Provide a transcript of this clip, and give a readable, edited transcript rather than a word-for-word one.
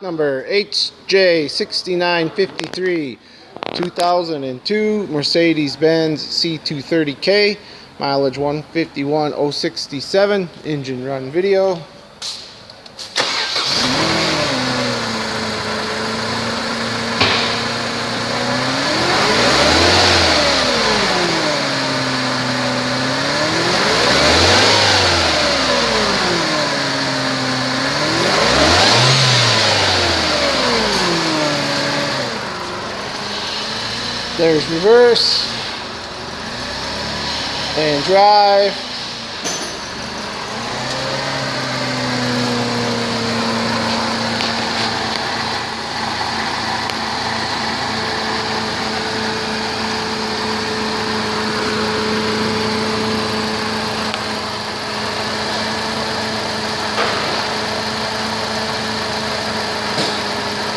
Number HJ6953 2002 Mercedes Benz C230 K, mileage 151,067, engine run video. There's reverse and drive.